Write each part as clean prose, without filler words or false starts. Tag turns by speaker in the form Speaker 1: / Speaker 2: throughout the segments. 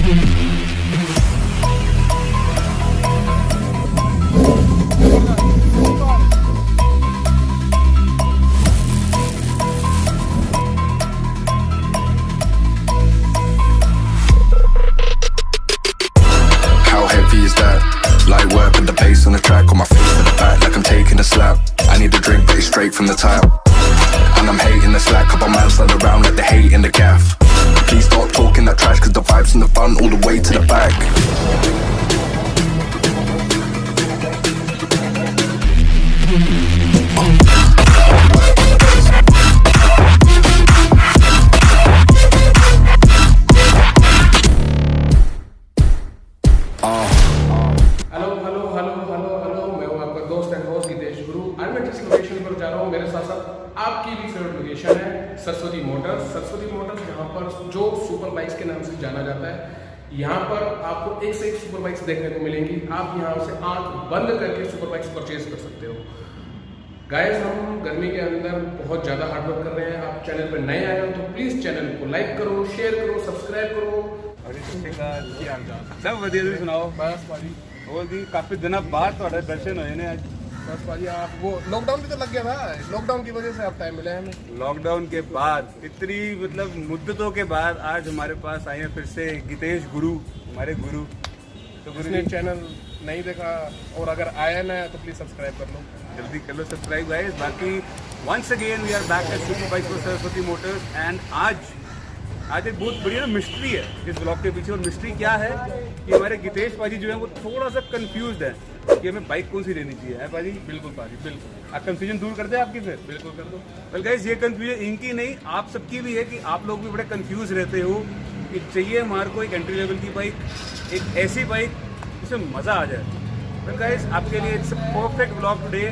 Speaker 1: How heavy is that? Light work with the bass on the track, on my face in the back like I'm taking a slap. I need a drink, but it's straight from the tap. And I'm hating the slack, couple man slide around like the hate in the gaff. Please stop talking that trash, cause the vibes in the front all the way to the back.
Speaker 2: मेरे साथ साथ आपकी भी favourite location है Saraswati Motors. Saraswati Motors यहाँ पर जो super bikes के नाम से जाना जाता है। यहाँ पर आपको एक से एक सुपर बाइक्स देखने को मिलेंगी। आप यहाँ से आंख बंद करके सुपर बाइक्स परचेज कर सकते हो। गाइस, हम गर्मी के अंदर बहुत ज़्यादा हार्डवर्क कर रहे हैं। आप चैनल पर नए आए हो तो प्लीज़ चैनल को लाइक करो, शेयर करो, सब्सक्राइब करो।
Speaker 3: सब वधिया, तुसीं सुनाओ?
Speaker 2: बस भाजी,
Speaker 3: और भी काफ़ी दिनों बाद तुहाडे दर्शन होए ने अज।
Speaker 2: बस भाजी, आप वो लॉकडाउन भी तो लग गया था, लॉकडाउन की वजह से आप टाइम मिला है हमें।
Speaker 3: लॉकडाउन के बाद इतनी मतलब मुद्दतों के बाद आज हमारे पास आए हैं फिर से गितेश गुरु, हमारे गुरु।
Speaker 2: तो जिसने चैनल नहीं देखा और अगर आया ना तो प्लीज सब्सक्राइब कर लो,
Speaker 3: जल्दी कर लो सब्सक्राइब गाइस। बाकी once again we are back at super bikes for Saraswati motors and आज एक बहुत बढ़िया मिस्ट्री है इस ब्लॉग के पीछे। और मिस्ट्री क्या है कि हमारे गितेश पाजी जो है वो थोड़ा सा कंफ्यूज्ड है कि हमें बाइक कौन सी लेनी चाहिए। है पाजी?
Speaker 2: बिल्कुल पाजी, बिल्कुल।
Speaker 3: आप कंफ्यूजन दूर कर दे आपकी, फिर
Speaker 2: बिल्कुल कर दो।
Speaker 3: वेल गाइस, ये कंफ्यूजन इनकी नहीं आप सबकी भी है कि आप लोग भी बड़े कंफ्यूज रहते हो कि चाहिए हमारे को एक एंट्री लेवल की बाइक, एक ऐसी बाइक जिसमें मज़ा आ जाए। वेल गाइस, आपके लिए it's a perfect blog today.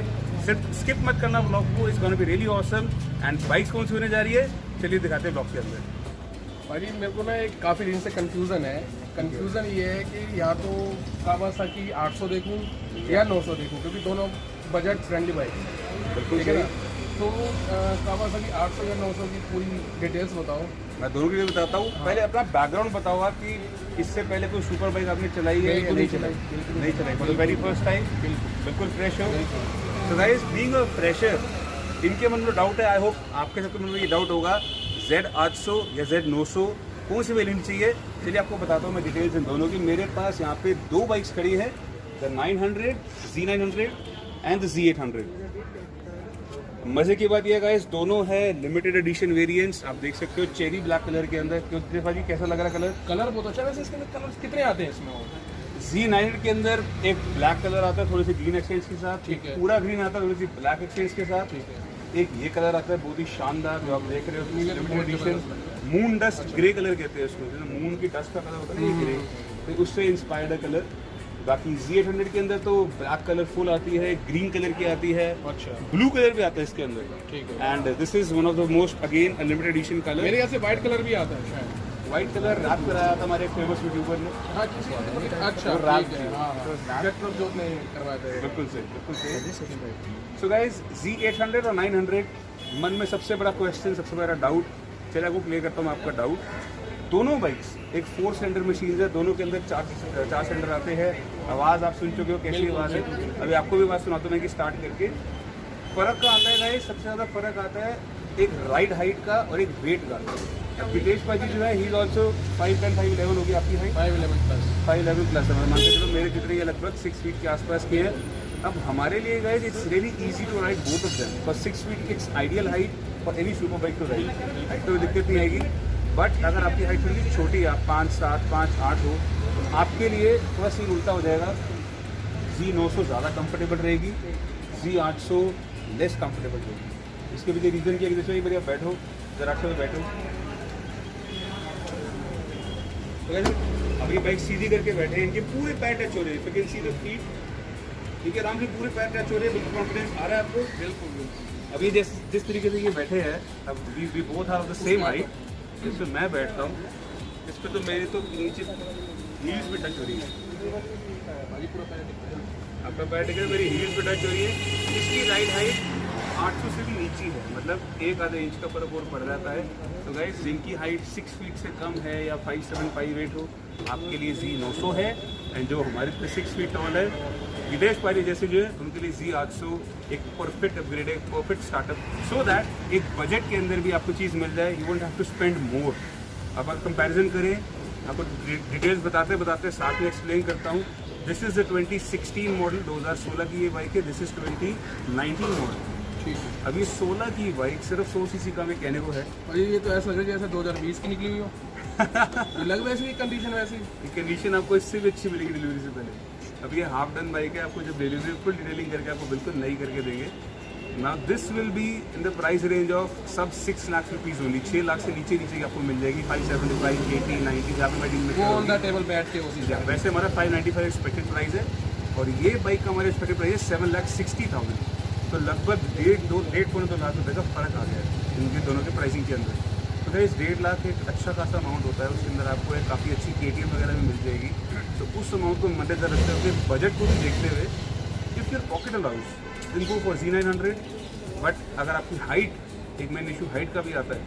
Speaker 3: सिर्फ स्किप मत करना ब्लॉग को, it's gonna be really awesome. And bikes कौन सी होने जा रही है, चलिए दिखाते हैं ब्लॉग के अंदर।
Speaker 2: भाजी, मेरे को ना एक काफ़ी दिन से कंफ्यूजन है। कंफ्यूजन ये है कि या तो कावासाकी 800 देखूं या 900 देखूं, क्योंकि दोनों बजट फ्रेंडली बाइक है, ठीक है ना। तो कावासाकी 800 या 900 की पूरी डिटेल्स बताओ।
Speaker 3: मैं दोनों के लिए बताता हूँ। पहले अपना बैकग्राउंड बताओ आप कि इससे पहले कोई सुपर बाइक आपने चलाई है या नहीं चलाई? नहीं चलाई, मतलब वेरी फर्स्ट टाइम। बिल्कुल फ्रेश हो। तो गाइस, बीइंग अ फ्रेशर, इनके मन में डाउट है, आई होप आपके सबके मन में ये डाउट होगा Z800 या Z900 कौन सी वेरिएंट चाहिए। चलिए आपको बताता हूँ मैं डिटेल्स इन दोनों की। मेरे पास यहाँ पे दो बाइक्स खड़ी है, the 900 Z900 and the Z800। मजे की बात यह गाइस, दोनों है लिमिटेड एडिशन वेरिएंट्स। आप देख सकते हो चेरी ब्लैक कलर के अंदर। क्यों जी, कैसा लग रहा है कलर?
Speaker 2: कलर बहुत अच्छा है। वैसे इसके अंदर कलर कितने आते हैं इसमें?
Speaker 3: Z900 के अंदर एक ब्लैक कलर आता है थोड़ी सी ग्रीन एक्सचेंज के साथ,
Speaker 2: ठीक है।
Speaker 3: पूरा ग्रीन आता है थोड़ी सी ब्लैक एक्सचेंज के साथ,
Speaker 2: ठीक है।
Speaker 3: एक ये कलर आता है बहुत ही शानदार जो आप देख रहे हो, limited edition moon dust grey colour कहते हैं उसको, जैसे मून की डस्ट का कलर होता है ग्रे, तो उससे इंस्पायर्ड कलर। बाकी Z800 के अंदर तो ब्लैक कलर फुल आती है, ग्रीन कलर की आती है,
Speaker 2: अच्छा,
Speaker 3: ब्लू कलर भी आता है इसके अंदर,
Speaker 2: ठीक है।
Speaker 3: And this is one of the most again limited edition colour.
Speaker 2: मेरे यहाँ से व्हाइट कलर भी आता है शायद।
Speaker 3: व्हाइट कलर रैप कराया था हमारे फेमस यूट्यूबर ने।
Speaker 2: हाँ, अच्छा,
Speaker 3: रैप
Speaker 2: जो नहीं करवाए थे।
Speaker 3: बिल्कुल सही। सो गाइस, Z800 और 900 मन में सबसे बड़ा क्वेश्चन, सबसे बड़ा डाउट, चलिए आपको क्लियर करता हूँ मैं आपका डाउट। दोनों बाइक्स एक 4 सिलेंडर मशीन है, दोनों के अंदर 4 सिलेंडर आते हैं। आवाज़ आप सुन चुके हो कैसी आवाज़ है, अभी आपको भी आवाज़ सुनाता हूँ मैं कि स्टार्ट करके। फ़र्क का आता है गाइस, सबसे ज़्यादा फ़र्क आता है एक राइड हाइट का और एक वेट का। गितेश पाजी जो है, ही इज ऑल्सो 5'10", 5'11" होगी आपकी हाइट? 5'11 प्लस है। मान के चलो मेरे जितने ये लगभग 6 फीट के आसपास की है। अब हमारे लिए guys it's really easy to ride both of them, for 6 feet it's ideal height for any super bike to ride. Height तो दिक्कत नहीं आएगी, बट अगर आपकी हाइट थोड़ी छोटी है, आप 5'7", 5'8" हो, तो आपके लिए थोड़ा सीन उल्टा हो जाएगा। Z900 ज़्यादा कंफर्टेबल रहेगी, Z800 लेस कंफर्टेबल रहेगी। इसके पीछे रीज़न क्या है? जैसे बढ़िया बैठो, Z800 में बैठो, अब ये बाइक सीधी करके बैठे हैं, इनके पूरे पैर टच हो रहे हैं, कैन सी द फीट, ठीक है, आराम से पूरे पैर टच हो रहे हैं। बिल्कुल कॉन्फिडेंस आ रहा है आपको? बिल्कुल। अभी जिस तरीके से ये बैठे हैं, अब we both are of the same height, जिसमें मैं बैठता हूँ इस पर, तो मेरे तो नीचे हील्स पे टच हो रही है। आपका पैर टिकट मेरी हील्स पे टच हो रही है। इसकी राइड हाइट 800 से भी नीचे है, मतलब एक आधा इंच का फर्क और पड़ जाता है। तो गाइस जिनकी हाइट 6 फीट से कम है या 5'7", 5'8" हो, आपके लिए Z900 है। एंड जो हमारे पे 6 फीट टॉल है, विदेश पारी जैसे जो है, उनके लिए Z800 एक परफेक्ट अपग्रेड है, परफेक्ट स्टार्टअप, सो दैट एक बजट के अंदर भी आपको चीज़ मिल जाए। You won't have to spend more. अब आप कंपैरिजन करें, आपको डिटेल्स बताते बताते साथ में एक्सप्लेन करता हूँ। दिस इज़ द 2016 मॉडल, 2016 की ये बाइक है। This is 2019 model.
Speaker 2: ठीक है।
Speaker 3: अभी 16 की बाइक सिर्फ 100 सीसी का मैं कहने को है।
Speaker 2: और ये तो ऐसा लग रहा है जैसे 2020 की निकली हुई हो। ये लग वैसे ही कंडीशन वैसे ही।
Speaker 3: कंडीशन आपको इससे भी अच्छी मिलेगी डिलीवरी से पहले। अब ये हाफ डन बाइक है, आपको जब डिलीवरी फुल डिटेलिंग करके आपको बिल्कुल नई करके देंगे। Now this will be in the price range of सब 6 लाख रुपीज़ ओनली। 6 लाख से नीचे नीचे की आपको मिल जाएगी। 575, 80, 90 जहाँ पे मैं डील में
Speaker 2: वो ऑन द टेबल बैठ के होती है।
Speaker 3: वैसे हमारा 595 एक्सपेक्टेड प्राइस है, और ये बाइक का हमारा एक्सपेक्टेड प्राइस है 7,60,000। तो लगभग 1.5 लाख रुपये का फ़र्क आ गया है इनके दोनों के प्राइसिंग के अंदर। तो गाइस 1.5 लाख एक अच्छा खासा अमाउंट होता है, उसके अंदर आपको एक काफ़ी अच्छी KTM वगैरह भी मिल जाएगी। तो उस अमाउंट को मद्देनजर रखते हुए, बजट को भी देखते हुए, if your pocket allows then go for Z900। But अगर आपकी हाइट, एक मेन इशू हाइट का भी आता है,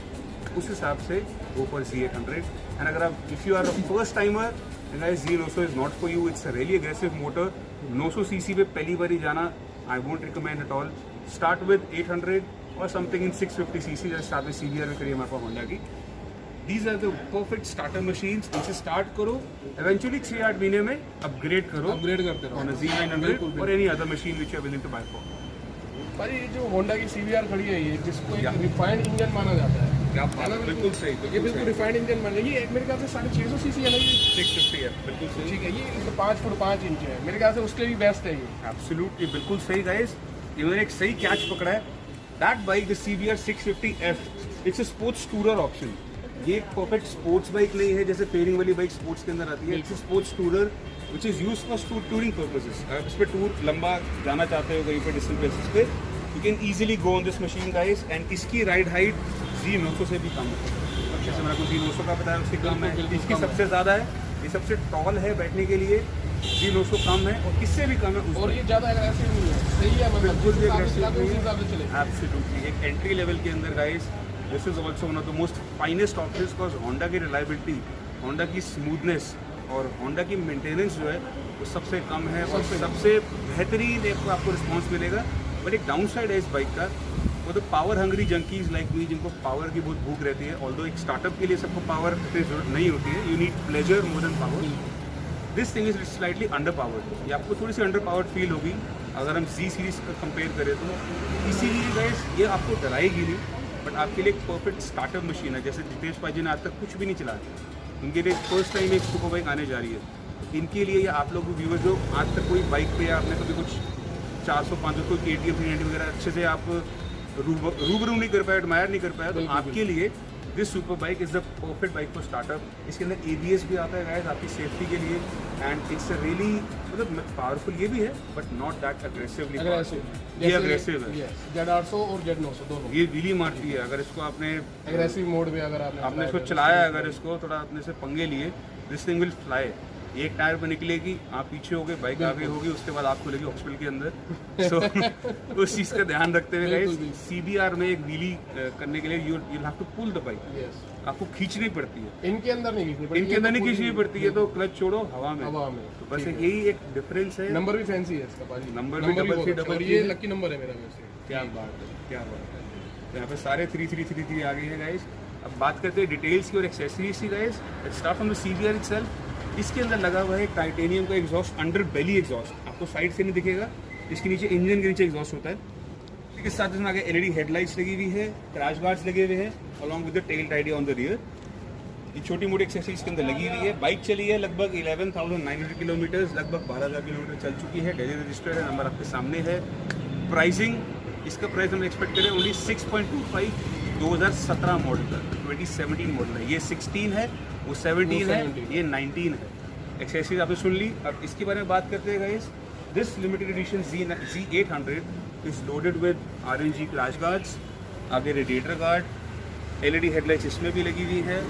Speaker 3: उस हिसाब से गो फॉर Z800। एंड अगर आप if you are a first timer, guys Z900 is not for you. It's a really aggressive motor. 900 cc पे पहली बार ही जाना I won't recommend at all. Start with 800 और समथिंग इन 650 सीसी, जैसे start में CBR में करिए हमारे पास होंडा की। These are the perfect starter machines. इनसे स्टार्ट करो, एवेंचुअली 6-8 महीने में अपग्रेड करो,
Speaker 2: अपग्रेड करते रहो
Speaker 3: ऑन अ Z900 और any other machine which you are willing to buy for.
Speaker 2: पर ये जो होंडा की CBR खड़ी है, ये जिसको एक रिफाइंड इंजन माना जाता है,
Speaker 3: क्या बात है, बिल्कुल सही,
Speaker 2: ये बिल्कुल रिफाइंड इंजन माना। ये मेरे ख्याल से 650 सीसी है ना, ये
Speaker 3: 650 है, बिल्कुल सही।
Speaker 2: ठीक है। ये 5 फुट 5 इंच है, मेरे ख्याल से उसके भी बेस्ट है ये।
Speaker 3: एब्सोल्युटली बिल्कुल सही गाइस, इन्होंने एक सही कैच पकड़ा है। That bike the CBR 650F, it's a sports tourer option. ये एक परफेक्ट स्पोर्ट्स बाइक नहीं है जैसे फेयरिंग वाली बाइक स्पोर्ट्स के अंदर आती है। It's a sports tourer which is use for touring purposes. अगर इस पर टूर लंबा जाना चाहते हो कहीं पे डिस्टेंस बेसिस पे, you can easily go on this machine guys. And इसकी राइड हाइट Z900 से भी कम है। जैसे मैंने आपको Z900 का बताया, उससे कम है। इसकी सबसे ज़्यादा है, ये सबसे टॉल है बैठने के लिए। Z900 कम है और इससे भी कम है।
Speaker 2: और ये ज़्यादा एग्रेसिव नहीं है, सही है, मतलब
Speaker 3: बिल्कुल भी
Speaker 2: aggressive
Speaker 3: aggressive नहीं है।
Speaker 2: हिसाब से चले।
Speaker 3: एब्सोल्युटली एक एंट्री लेवल के अंदर guys, this is also one of the most finest options, because Honda की रिलायबिलिटी, होंडा की स्मूथनेस और होंडा की मेंटेनेंस जो है वो सबसे कम है और सबसे बेहतरीन आपको रिस्पॉन्स मिलेगा। बट एक डाउन साइड है इस बाइक का, वो तो power hungry junkies like me, जिनको पावर की बहुत भूख रहती है। ऑल्दो एक स्टार्टअप के लिए सबको पावर की जरूरत नहीं होती है, you need pleasure more than power. This thing is slightly under powered. ये आपको थोड़ी सी अंडर पावर्ड फील होगी अगर हम Z सीरीज का कंपेयर करें तो। इसीलिए गाइस ये आपको डराएगी नहीं, बट आपके लिए एक परफेक्ट स्टार्टअप मशीन है। जैसे जितेश भाई जी ने आज तक कुछ भी नहीं चलाया, उनके लिए फर्स्ट टाइम एक सुपर बाइक आने जा रही है। इनके लिए या आप लोग व्यूअर जो आज तक कोई बाइक पे या आपने कभी कुछ 400-500 कोई KTM 390 वगैरह अच्छे से आप रूबरू नहीं कर पाया, एडमायर नहीं कर पाया, तो आपके लिए this super bike is the perfect bike for startup. इसके अंदर ABS भी आता है गाइस आपकी सेफ्टी के लिए। एंड इट्स अ रियली मतलब पावरफुल ये भी है, बट नॉट दैट अग्रेसिवली। ये अग्रेसिव है।
Speaker 2: Z800 और Z900 दोनों
Speaker 3: ये व्हीली मारती है। अगर इसको आपने
Speaker 2: एग्रेसिव मोड में अगर
Speaker 3: आपने इसको चलाया, अगर इसको थोड़ा अपने से पंगे लिए, दिस थिंग विल फ्लाई। एक टायर पर निकलेगी, आप पीछे होगे, बाइक आगे होगी, उसके बाद आपको लेगी हॉस्पिटल के अंदर। सो उस चीज़ का ध्यान रखते हुए गाइस, CBR में एक व्हीली करने के लिए you have to pull the bike, आपको खींचनी पड़ती है।
Speaker 2: इनके अंदर नहीं खींचनी पड़ती,
Speaker 3: इनके अंदर नहीं खींचनी पड़ती है, तो क्लच छोड़ो हवा में। तो बस यही एक डिफरेंस है।
Speaker 2: नंबर भी फैंसी है इसका भाई,
Speaker 3: नंबर भी डबल
Speaker 2: ये लकी नंबर है मेरा वैसे।
Speaker 3: क्या बात है, क्या बात है। तो यहाँ पे सारे 3333 आ गए हैं गाइस। अब बात करते हैं डिटेल्स की और एक्सेसरीज की guys. Let's start from the CBR itself. इसके अंदर लगा हुआ है टाइटेनियम का एग्जॉस्ट, अंडर बेली एग्जॉस्ट, आपको साइड से नहीं दिखेगा। इसके नीचे इंजन के नीचे एग्जॉस्ट होता है। इसके साथ इसमें आगे LED हेडलाइट्स लगी हुई है, क्रैश गार्ड्स लगे हुए हैं along with the tail tidy on the rear. ये छोटी मोटी एक्सेसरीज के अंदर लगी हुई है। बाइक चली है लगभग 11,900 किलोमीटर, लगभग 12,000 किलोमीटर चल चुकी है। डेली रजिस्टर्ड है, नंबर आपके सामने है। प्राइसिंग, इसका प्राइस हम एक्सपेक्ट करें ओनली 6.25, 2017 मॉडल का, 2017 मॉडल है। ये 16 है, वो 17 है, ये 19 है। एक्सेसरीज आपने सुन ली। अब इसके बारे में बात करते हैं guys. This limited edition Z800 is loaded with RNG crash guards, आगे रेडिएटर गार्ड, LED हेडलाइट्स इसमें भी लगी हुई है।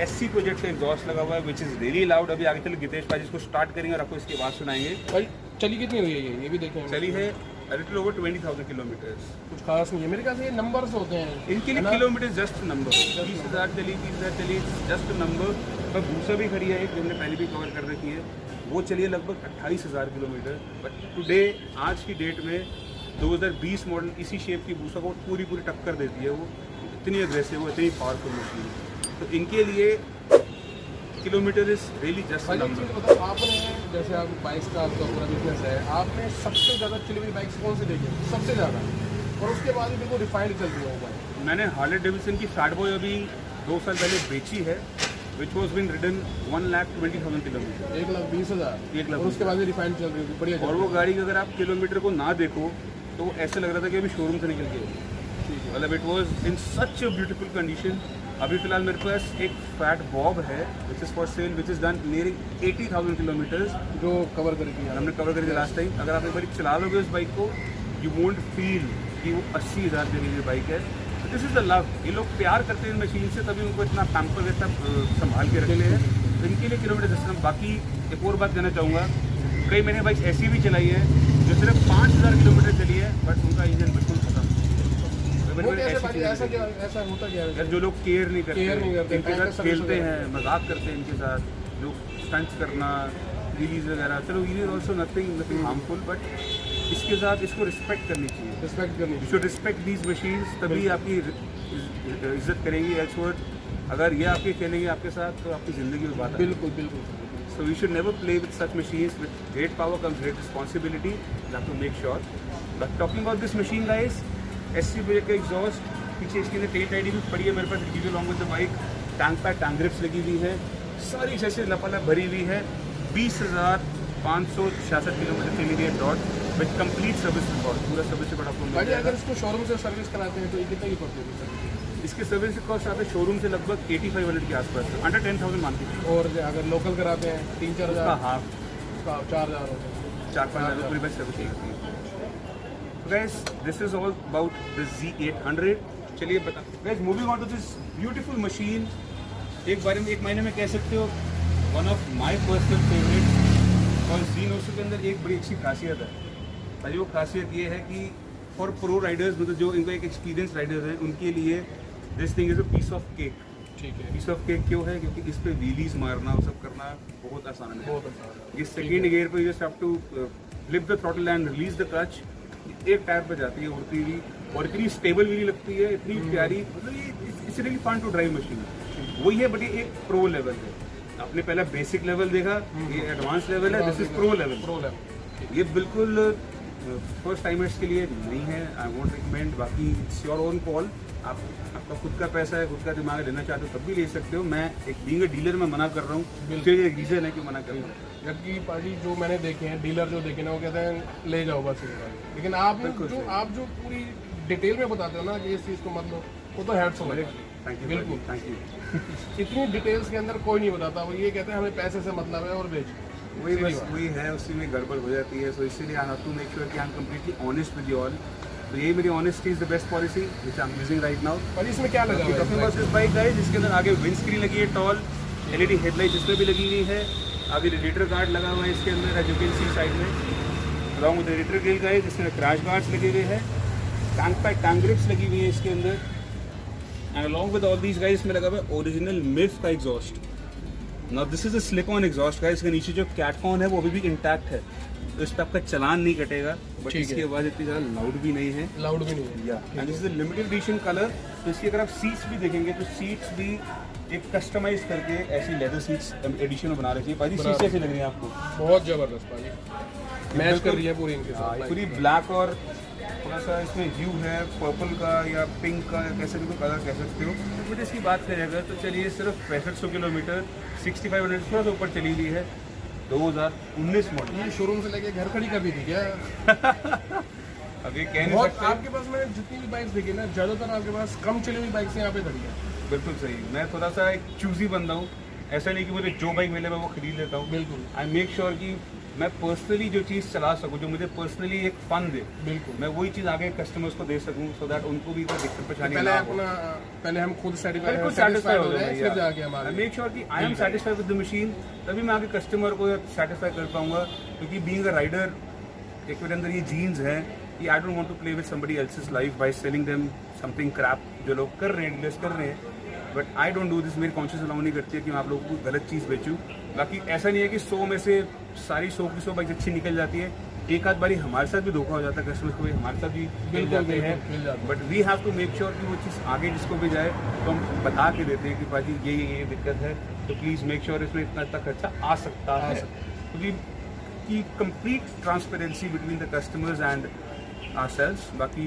Speaker 3: SC प्रोजेक्ट का एग्जॉस्ट लगा हुआ है विच इज़ रियली लाउड। अभी आगे चलो गितेश भाई इसको स्टार्ट करेंगे और आपको इसकी आवाज़ सुनाएंगे।
Speaker 2: भाई चली कितनी हुई है ये भी देखें।
Speaker 3: चली है a little over 20,000 kilometers.
Speaker 2: कुछ खास नहीं है मेरे ख्याल से, ये नंबर्स होते हैं
Speaker 3: इनके लिए किलोमीटर जस्ट नंबर, 20,000 चली 30,000 चली, जस्ट नंबर। पर भूसा भी खड़ी है एक, जो हमने पहले भी कवर कर रखी है, वो चलिए लगभग 28,000 किलोमीटर। बट टुडे आज की डेट में 2020 मॉडल इसी शेप की भूसा को पूरी टक्कर देती है। वो इतनी अग्रेसिव, वो इतनी पावरफुल मशीन है। तो इनके लिए kilometre is really just number.
Speaker 2: आपने जैसे आप बाइक्स का आपका पूरा बिजनेस है, आपने सबसे ज़्यादा चली हुई बाइक्स कौन सी देखी है सबसे ज़्यादा, और उसके बाद भी बिल्कुल रिफाइंड चल रही है वो बाइक?
Speaker 3: मैंने हार्ले डेविडसन की फैट बॉय अभी 2 साल पहले बेची है, which was been ridden 1,20,000 kilometre,
Speaker 2: 1,20,000,
Speaker 3: 1,20,000।
Speaker 2: और उसके बाद भी रिफाइंड चल रही थी, बढ़िया।
Speaker 3: और वो गाड़ी का अगर आप किलोमीटर को ना देखो तो ऐसे लग रहा था कि अभी शोरूम से निकल के, मतलब it was in such a beautiful condition. अभी फिलहाल मेरे पास एक फैट बॉब है which is for sale, which is done nearing 80,000 kilometres,
Speaker 2: जो कवर करके
Speaker 3: हमने कवर करके लास्ट टाइम। अगर आप एक बार चला लोगे उस बाइक को, यू वोंट फील कि वो 80,000 की बाइक है। This is the love. ये लोग प्यार करते हैं इन मशीन से, तभी उनको इतना पैम्पर इतना संभाल के रखते हैं। तो इनके लिए किलोमीटर सिस्टम। बाकी एक और बात कहना चाहूँगा, कई मैंने बाइक ऐसी भी चलाई है जो सिर्फ 5,000 किलोमीटर चली है, बट उनका इंजन बिल्कुल खत्म।
Speaker 2: ऐसा होता क्या है?
Speaker 3: जो लोग केयर नहीं करते, इनके साथ
Speaker 2: टाइम
Speaker 3: खेलते हैं, मजाक करते हैं इनके साथ, जो स्टंट्स करना, व्हीलीज वगैरह, चलो wheelies also nothing harmful, but इसके साथ इसको रिस्पेक्ट करनी चाहिए,
Speaker 2: रिस्पेक्ट करनी
Speaker 3: you should respect these machines, तभी आपकी इज्जत करेंगी। एल्सवर्थ अगर ये आपके खेलेंगे आपके साथ तो आपकी ज़िंदगी में बात है।
Speaker 2: बिल्कुल बिल्कुल।
Speaker 3: So we should never play with such machines. With great power comes great responsibility. You have to make sure. But talking about this machine, guys, SC brake का एग्जॉस्ट, पीछे इसके अंदर टेल टाइडी भी पड़ी है मेरे पास, give along with the bike. Tank pad tank grips लगी हुई है, सारी चीज़ें लपालप भरी हुई है। 20,566 किलोमीटर चली गई dot with complete service record, पूरा सर्विस रिकॉर्ड आपको मिल
Speaker 2: भाई
Speaker 3: जाएगा।
Speaker 2: अगर इसको शोरूम से सर्विस कराते हैं तो ये कितने की पड़ती है सर्विस?
Speaker 3: इसके सर्विस कॉस्ट आते हैं शोरूम से लगभग 8500 के आसपास, अंडर 10,000 मान के।
Speaker 2: और अगर लोकल कराते हैं 3-4
Speaker 3: उसका
Speaker 2: हज़ार,
Speaker 3: हाफ,
Speaker 2: उसका 4,000 होता है,
Speaker 3: 4-5 हज़ार पूरी बाइक सर्विस होती है। Guys, this is all about the Z800. चलिए बता, guys, moving on to this beautiful machine. एक बारे में, एक महीने में कह सकते हो one of my personal favorite। और Z900 के अंदर एक बड़ी अच्छी खासियत है भाई, वो खासियत ये है कि फॉर प्रो राइडर्स, मतलब जो इनको एक एक्सपीरियंस राइडर्स हैं, उनके लिए this thing is a piece of cake.
Speaker 2: ठीक है।
Speaker 3: पीस ऑफ केक क्यों है? क्योंकि इस पे व्हीलीज मारना, वो सब करना बहुत आसान है।
Speaker 2: बहुत अच्छा।
Speaker 3: ये सेकेंड गियर पे just have to flip the throttle and release the clutch, एक टायर पे जाती है उड़ती हुई, और इतनी स्टेबल व्हीली लगती है, इतनी प्यारी, मतलब ये it's really fun to drive machine. वही है, बट ये एक प्रो लेवल है। आपने पहले बेसिक लेवल देखा, ये एडवांस लेवल है, this is pro level.
Speaker 2: Pro level
Speaker 3: ये बिल्कुल फर्स्ट टाइमर्स के लिए नहीं है, आई वोंट रिकमेंड। बाकी इट्स योर ओन कॉल, आपका खुद का पैसा है, खुद का दिमाग लेना चाहते हो तब भी ले सकते हो। मैं एक बीइंग अ डीलर में मना कर रहा हूँ, फिर एक रीज़न है कि मना कर रहा हूँ।
Speaker 2: जबकि पाजी जो मैंने देखे हैं, डीलर जो देखे ना, वो कहते हैं ले जाओ बस ये गाड़ी, लेकिन आप जो पूरी डिटेल में बताते हो ना कि इस चीज़ को मत लो, वो तो हेड्स हो।
Speaker 3: थैंक यू,
Speaker 2: बिल्कुल,
Speaker 3: थैंक यू।
Speaker 2: इतनी डिटेल्स के अंदर कोई नहीं बताता, वो ये कहते हैं हमें पैसे से मतलब है और बेच।
Speaker 3: वही बस वही है, उसी में गड़बड़ हो जाती है। सो इसीलिए I have to make sure कि I am completely honest with you all. तो यही मेरी honesty is the best policy which I am using right now.
Speaker 2: पर इसमें क्या लगा है?
Speaker 3: Talking about this bike guys, जिसके अंदर आगे विंड स्क्रीन लगी है टॉल, एलईडी हेडलाइट इसमें भी लगी हुई है, आगे रेडिएटर गार्ड लगा हुआ है इसके अंदर, as you can see side में, along with radiator grill guys, जिसमें क्रैश गार्ड्स लगे हुए हैं, टैंक पैड टैंक ग्रिप्स लगी हुई है इसके अंदर, and along with all these guys इसमें लगा हुआ है ओरिजिनल मिफ का exhaust. Now this is a slip on exhaust guys, इसके नीचे जो कैटकॉन है वो अभी भी इंटैक्ट है, तो इस पर आपका चलान नहीं कटेगा, बट इसकी आवाज़ इतनी ज़्यादा लाउड भी नहीं है,
Speaker 2: लाउड भी नहीं है।
Speaker 3: या and this is a limited edition colour. तो इसकी अगर आप सीट्स भी देखेंगे तो सीट्स भी एक कस्टमाइज करके ऐसी लेदर सीट्स एडिशन में बना रखी है। पाजी सीट्स कैसी लग रही है आपको?
Speaker 2: बहुत ज़बरदस्त पाजी, मैच कर रही है पूरी इनके साथ,
Speaker 3: पूरी ब्लैक और थोड़ा सा इसमें ह्यू है पर्पल का या पिंक का, या कैसे भी कोई कलर कह सकते हो। तो मुझे इसकी बात करेगा तो चलिए, सिर्फ 6500 किलोमीटर, 6500 थोड़ा सा ऊपर चली हुई है, 2019 मॉडल।
Speaker 2: ये शोरूम से लेके घर खड़ी कर दी थी क्या?
Speaker 3: अभी कह नहीं सकते।
Speaker 2: आपके पास मैंने जितनी भी बाइक्स देखी ना, ज़्यादातर आपके पास कम चली हुई बाइक्स यहाँ पे खड़ी है।
Speaker 3: बिल्कुल सही, मैं थोड़ा सा एक चूजी बंदा हूँ, ऐसा नहीं कि मुझे जो बाइक मिले मैं वो खरीद लेता हूँ।
Speaker 2: बिल्कुल,
Speaker 3: आई मेक श्योर कि मैं पर्सनली जो चीज़ चला सकूँ, जो मुझे पर्सनली एक फन दे,
Speaker 2: बिल्कुल
Speaker 3: मैं वही चीज़ आगे कस्टमर्स को दे सकूँ, सो दैट उनको भी कोई दिक्कत परेशानी
Speaker 2: पहले
Speaker 3: ना
Speaker 2: अपना पहले हम खुद
Speaker 3: बिल्कुल
Speaker 2: सेटिस्फाइड हो जाए, फिर जाके हमारे
Speaker 3: आई मेक श्योर कि I am satisfied with the machine, तभी मैं आगे कस्टमर को सेटिस्फाई कर पाऊंगा। क्योंकि बीइंग अ राइडर, एक मेरे अंदर ये जीन्स है कि I don't want to play with somebody else's life by selling them something crap, जो लोग कर रहे हैं, डीलर्स कर रहे हैं, but I don't do this. मेरी कॉन्शियस अलाउ नहीं करती है कि मैं आप लोगों को गलत चीज़ बेचूँ। बाकी ऐसा नहीं है कि 100 में से सारी 100 की 100 बाइक अच्छी निकल जाती है, एक आध बारी हमारे साथ भी धोखा हो जाता है, कस्टमर्स को भी हमारे साथ भी मिल जाते हैं, but we have to make sure कि वो चीज़ आगे जिसको भी जाए तो हम बता के देते हैं कि भाजी ये दिक्कत है, तो प्लीज़ मेक श्योर इसमें इतना तक खर्चा आ सकता है, क्योंकि की complete transparency between the customers and ourselves. बाकी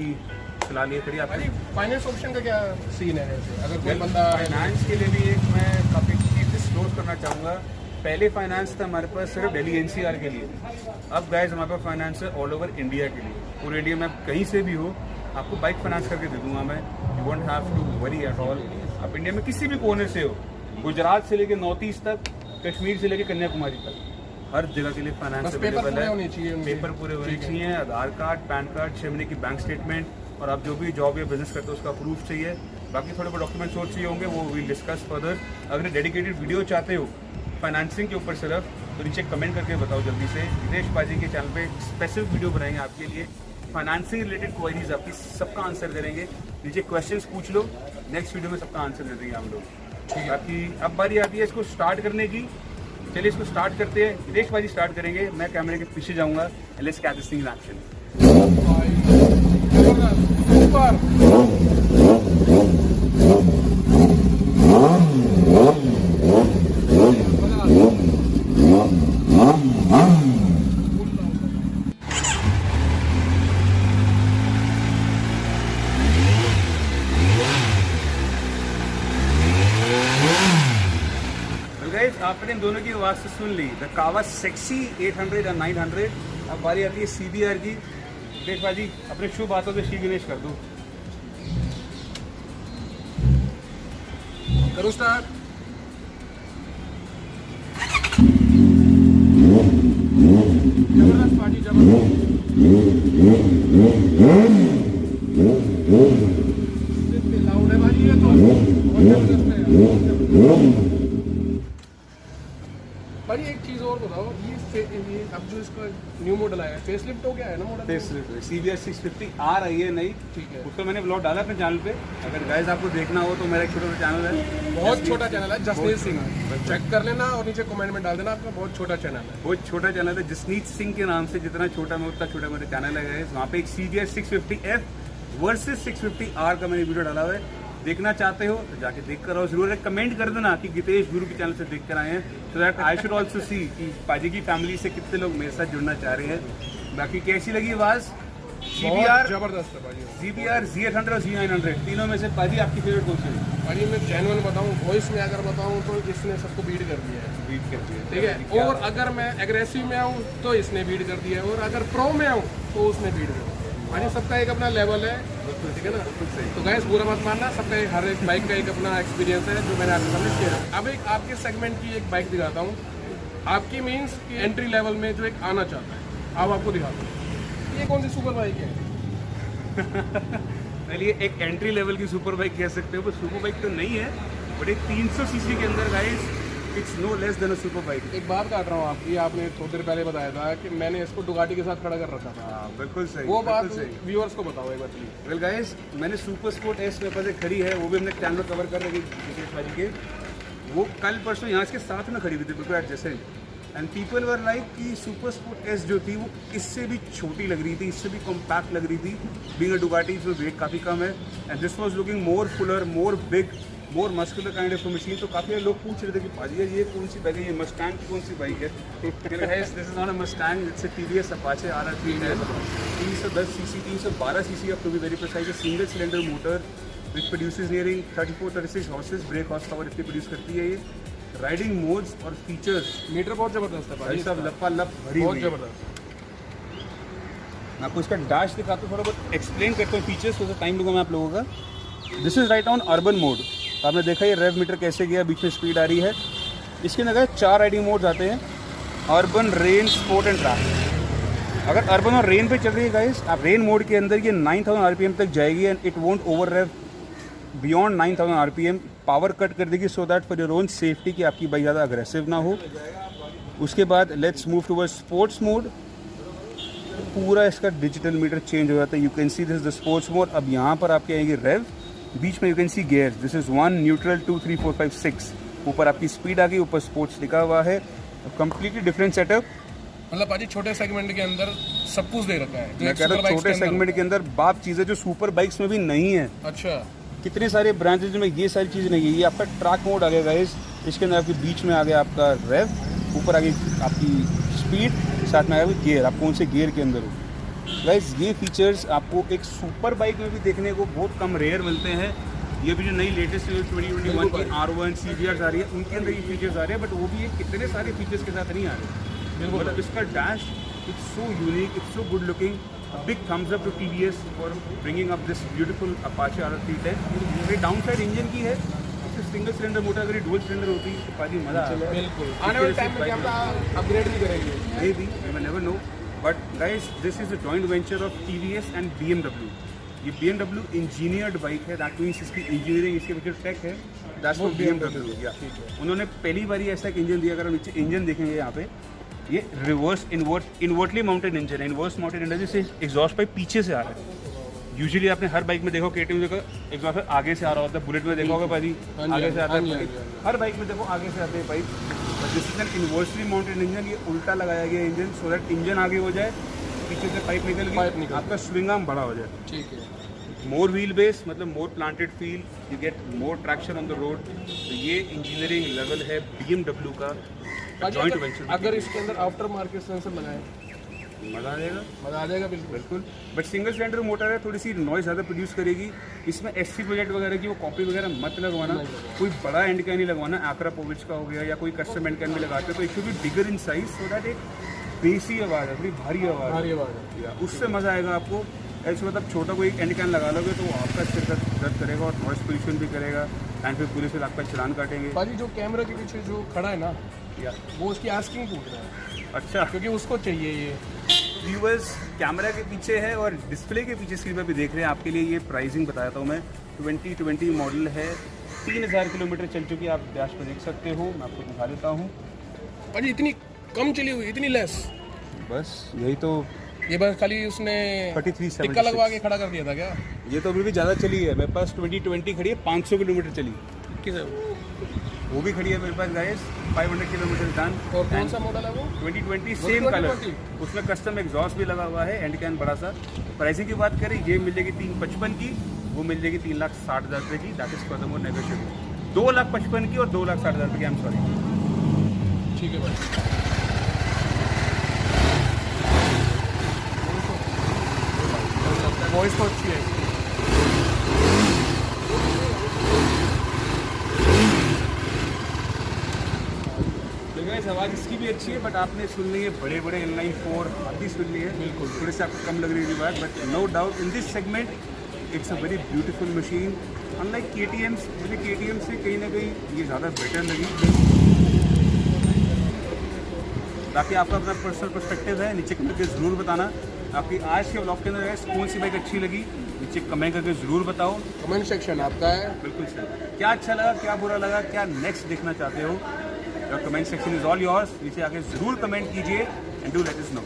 Speaker 3: फिलहाल ये करिए।
Speaker 2: भाई फाइनेंस ऑप्शन का क्या सीन है जैसे अगर कोई बंदा
Speaker 3: फाइनेंस के लिए भी एक मैं काफ़ी चीज़ डिस्क्लोज करना चाहूँगा। पहले फाइनेंस था हमारे पास सिर्फ दिल्ली एनसीआर के लिए, अब गाइस हमारे पास फाइनेंस है ऑल ओवर इंडिया के लिए। पूरे इंडिया में आप कहीं से भी हो, आपको बाइक फाइनेंस करके दे दूंगा मैं, you won't have to worry at all. आप इंडिया में किसी भी कोने से हो, गुजरात से लेकर नॉर्थ ईस्ट तक, कश्मीर से लेकर कन्याकुमारी तक, हर जगह के लिए फाइनेंस अवेलेबल है। पेपर पूरे होने चाहिए, आधार कार्ड, पैन कार्ड, 6 महीने की बैंक स्टेटमेंट, और आप जो भी जॉब या बिजनेस करते हो उसका प्रूफ चाहिए। बाकी थोड़े बहुत डॉक्यूमेंट्स और चाहिए होंगे, वो विल डिस्कस फर्दर। अगर डेडिकेटेड वीडियो चाहते हो फाइनेंसिंग के ऊपर सिर्फ, तो नीचे कमेंट करके बताओ जल्दी से। हितेश पाजी के चैनल पे स्पेसिफिक वीडियो बनाएंगे आपके लिए, फाइनेंसिंग रिलेटेड क्वेरीज आपकी सबका आंसर करेंगे। नीचे क्वेश्चंस पूछ लो, नेक्स्ट वीडियो में सबका आंसर दे देंगे हम लोग। ठीक है, बाकी अब बारी आती है इसको स्टार्ट करने की। चलिए इसको स्टार्ट करते हैं। हितेश पाजी स्टार्ट करेंगे, मैं कैमरे के पीछे जाऊँगा। Let's catch this thing in action. आपने दोनों की आवाज़ से सुन ली, द कावा सेक्सी 800 और 900। अब बारी आती है CBR की। देख भाजी अपने शुभ हाथों से श्री गणेश कर दो।
Speaker 2: करो स्टार्ट। जबरदस्त पार्टी, जबरदस्त। लाउड है भाई, ये तो बहुत जबरदस्त है भाई। एक चीज़ और बताओ, ये अब जो इसका न्यू मॉडल आया है, फेसलिफ्ट हो गया है ना मॉडल?
Speaker 3: फेसलिफ्ट CBR 650 आ रही है नई, ठीक है। उसको मैंने ब्लॉग डाला अपने चैनल पे, अगर गाइस आपको देखना हो तो मेरा एक छोटा सा चैनल है,
Speaker 2: बहुत छोटा चैनल है, जसनीत सिंह, चेक कर लेना और नीचे कमेंट में डाल देना, आपका बहुत छोटा चैनल है।
Speaker 3: बहुत छोटा चैनल है, जसनीत सिंह के नाम से, जितना छोटा मैं उतना छोटा मेरा चैनल है। वहाँ पे एक CBR 650F वर्सेस 650R का मैंने वीडियो डाला हुआ है, देखना चाहते हो तो जाके देख कर आओ जरूर। कमेंट कर देना कि गितेश गुरु के चैनल से देख कर आए हैं, so that I should also see कि पाजी की फैमिली से कितने लोग मेरे साथ जुड़ना चाह रहे हैं। बाकी कैसी लगी आवाज़? CBR
Speaker 2: जबरदस्त है भाई।
Speaker 3: CBR Z800 और Z900 तीनों में से पाजी आपकी फेवरेट कौन सी है?
Speaker 2: भाई मैं जेन्युइन बताऊं, वॉइस में अगर बताऊं तो इसने सबको बीट कर दिया है।
Speaker 3: बीट कर दिया,
Speaker 2: ठीक है। और अगर मैं एग्रेसिव में आऊँ तो इसने बीट कर दिया है, और अगर प्रो में आऊँ तो उसने बीट कर दिया। भाई सबका एक अपना लेवल है, ठीक है ना? तो गाइस बुरा मत मानना, सबका हर एक बाइक का एक अपना एक्सपीरियंस है जो मैंने आपके सामने शेयर किया। अब एक आपके सेगमेंट की एक बाइक दिखाता हूँ, आपकी मीन्स कि एंट्री लेवल में जो एक आना चाहता है, अब आपको दिखाता हूँ। ये कौन सी सुपर बाइक है?
Speaker 3: चलिए एक एंट्री लेवल की सुपर बाइक कह सकते हो, वो सुपर बाइक तो नहीं है, बट एक 300 सीसी के अंदर guys it's no less than a super bike.
Speaker 2: एक बात काट रहा हूँ आपकी, आपने थोड़ी देर पहले बताया था कि मैंने इसको डुगाटी के साथ खड़ा कर रखा था।
Speaker 3: बिल्कुल सही,
Speaker 2: वो बात व्यूअर्स को बताओ एक बार प्लीज।
Speaker 3: वेल गाइस, मैंने सुपर स्पोर्ट S मेरे पास एक खड़ी है, वो भी हमने चैनल कवर कर रखी विशेष भाजी के। वो कल परसों यहाँ इसके साथ में खड़ी हुई थी, बिल्कुल adjacent, and people were like कि सुपर स्पोर्ट S जो थी वो इससे भी छोटी लग रही थी, इससे भी कॉम्पैक्ट लग रही थी। बीइंग अ डुगाटी इसमें वेट काफ़ी कम है, and this was looking more Fuller, more big, more muscular kind of machine. तो काफ़ी लोग पूछ रहे थे कि पाजी ये कौन सी बाइक है, ये मस्टैंग की कौन सी बाइक है? This is not a Mustang, it's a TVS Apache RR310, 310 CC, 312 CC up to be very precise, single cylinder motor which produces nearing 34-36 horses, brake horse power इतनी प्रोड्यूस करती है ये। राइडिंग मोड्स और features,
Speaker 2: meter बहुत जबरदस्त है भाई,
Speaker 3: सब लपालप भरी
Speaker 2: बहुत
Speaker 3: हुई
Speaker 2: जबरदस्त।
Speaker 3: मैं आपको इसका डैश दिखाता हूँ, थोड़ा बहुत एक्सप्लेन करता हूँ फीचर्स, थोड़ा टाइम लूँगा मैं आप लोगों का। This is right on urban mode, आपने देखा ये रेव मीटर कैसे गया, बीच में स्पीड आ रही है। इसके अंदर 4 राइडिंग मोड्स आते हैं, urban, rain, sport and track. अगर अर्बन और रेन पे चल रही है गाइस, आप रेन मोड के अंदर ये 9000 RPM तक जाएगी, and it won't over rev beyond 9000 RPM। Power cut कर देगी so that for your own safety कि आपकी बाइक ज़्यादा अग्रेसिव ना हो। उसके बाद let's move towards sports mode. पूरा इसका डिजिटल मीटर चेंज हो जाता है। You can see this the sports mode. अब यहाँ पर आपके आएगी रेव, बीच में you can see gear, this is 1 neutral 2 3 4 5 6। ऊपर आपकी स्पीड आ गई, ऊपर स्पोर्ट्स लिखा हुआ है। Completely different setup.
Speaker 2: मतलब पाजी छोटे सेगमेंट के अंदर सब कुछ दे रखा है।
Speaker 3: मैं कह रहा हूँ छोटे सेगमेंट के अंदर बात चीज़ें जो सुपर बाइक्स में भी नहीं है।
Speaker 2: अच्छा,
Speaker 3: कितने सारे ब्रांचेज में ये सारी चीज़ नहीं है। ये आपका ट्रैक मोड आ गया गाइस, इसके अंदर आपके बीच में आ गया आपका रेव, ऊपर आ गई आपकी स्पीड, साथ में आ गया गियर, आप कौन से गियर के अंदर हो। गाइस ये फीचर्स आपको एक सुपर बाइक में भी देखने को बहुत कम रेयर मिलते हैं। ये भी जो नई लेटेस्ट 2021 की R1 CBR आ रही है, उनके अंदर ये फीचर्स आ रहे हैं, बट वो भी ये कितने सारे फीचर्स के साथ नहीं आ रहे। मतलब इसका dash it's so unique, it's so good looking. Big thumbs up to TVS for bringing up this beautiful Apache R310। ये डाउन साइड इंजन की है, सिंगल सिलेंडर मोटर, अगर डुअल सिलेंडर होती तो काफी मजा आता।
Speaker 2: बिल्कुल आने वाले टाइम में हम अपग्रेड भी करेंगे,
Speaker 3: may be, you will never know. But guys this is a joint venture of TVS and BMW। ये BMW इंजीनियर्ड बाइक है, दैट मीन्स इसकी इंजीनियरिंग, इसके पीछे टेक है, दैट्स फॉर BMW। या उन्होंने पहली बार ही ऐसा एक इंजन दिया। अगर हम नीचे इंजन देखेंगे यहाँ पे, ये रिवर्स इन्वर्टली माउंटेड इंजन है। इन्वर्स माउंटेड इंजन से एग्जॉस्ट पाइप पीछे से आ रहा है। यूजुअली आपने हर बाइक में देखो, KTM देखो एग्जॉस्ट पाइप आगे से आ रहा होता है, बुलेट में देखा होगा भाई आगे से आता है, हर बाइक में देखो आगे से आते हैं pipe. This is an inversely mounted engine. ये उल्टा लगाया गया इंजन सो दैट इंजन आगे हो जाए, पीछे से पाइप निकल गई, आपका स्विंग आर्म बड़ा हो जाए।
Speaker 2: ठीक है।
Speaker 3: मोर व्हील बेस मतलब more planted feel, you get more traction on the road. तो ये इंजीनियरिंग लेवल है BMW का जॉइंट वेंचर।
Speaker 2: अगर इसके अंदर आफ्टर मार्केट सेंसर लगाए
Speaker 3: मजा आ जाएगा,
Speaker 2: मजा आ जाएगा। बिल्कुल
Speaker 3: बिल्कुल। बट सिंगल सिलेंडर मोटर है, थोड़ी सी नॉइज ज़्यादा प्रोड्यूस करेगी। इसमें SC प्रोजेक्ट वगैरह की वो कॉपी वगैरह मत लगवाना। कोई बड़ा एंड कैन नहीं लगवाना, Akrapovic का हो गया या कोई कस्टम एंड कैन भी लगाते हो तो it should be bigger in size so that एक बेसी आवाज़ है, थोड़ी भारी आवाज़ है, उससे मज़ा आएगा आपको। ऐसे मतलब छोटा कोई एंड कैन लगा लोगे तो आपका सिर दर्द करेगा और नॉइस पोल्यूशन भी करेगा, एंड फिर पुलिस आपका चलान काटेंगे।
Speaker 2: भाजी जो कैमरा के पीछे जो खड़ा है ना,
Speaker 3: या
Speaker 2: वो उसकी आस्किंग पूछ रहा है।
Speaker 3: अच्छा,
Speaker 2: क्योंकि उसको चाहिए ये।
Speaker 3: व्यूअर्स कैमरा के पीछे है और डिस्प्ले के पीछे स्क्रीन पर भी देख रहे हैं। आपके लिए ये प्राइसिंग बताता हूँ मैं। 2020 मॉडल है, 3000 किलोमीटर चल चुकी है, आप डैश पर देख सकते हो। मैं आपको दिखा देता हूँ।
Speaker 2: भाजी इतनी कम चली हुई, इतनी लेस,
Speaker 3: बस यही तो,
Speaker 2: ये बस खाली उसने
Speaker 3: 3376
Speaker 2: टिक्का लगवा के खड़ा कर दिया था क्या?
Speaker 3: ये तो अभी भी ज़्यादा चली है। मेरे पास 2020 खड़ी है, 500 किलोमीटर चली।
Speaker 2: किस
Speaker 3: वो भी खड़ी है मेरे पास गाइस, 500 किलोमीटर डन।
Speaker 2: और कौन सा मॉडल है वो?
Speaker 3: 2020 सेम कलर, उसमें कस्टम एग्जॉस्ट भी लगा हुआ है, एंड कैन बड़ा सा। प्राइसिंग की बात करें, ये मिल जाएगी 355 की, वो मिल जाएगी 3,60,000 रुपये की। That is for the more negotiable. 2,55,000 की और 2,60,000 रुपये की, आई एम सॉरी।
Speaker 2: ठीक है भाई। वॉइस तो अच्छी है।
Speaker 3: आवाज़ इसकी भी अच्छी है, बट आपने सुन ली है बड़े बड़े इनलाइन 4 आदि सुन ली है, बिल्कुल थोड़ी सी आपको कम लग रही है बात, but no doubt in this segment it's a very beautiful machine. Unlike KTM, मुझे KTM से कहीं ना कहीं ये ज़्यादा बेटर लगी। बाकी आपका अपना पर्सनल पर्सपेक्टिव है, नीचे कमेंट करके ज़रूर बताना। आपकी आज के ब्लॉग के अंदर कौन सी बाइक अच्छी लगी, नीचे कमेंट करके ज़रूर बताओ।
Speaker 2: कमेंट सेक्शन आपका है।
Speaker 3: बिल्कुल सर, क्या अच्छा लगा, क्या बुरा लगा, क्या नेक्स्ट देखना चाहते हो, your comment section is all yours. नीचे आके ज़रूर कमेंट कीजिए and do let us know.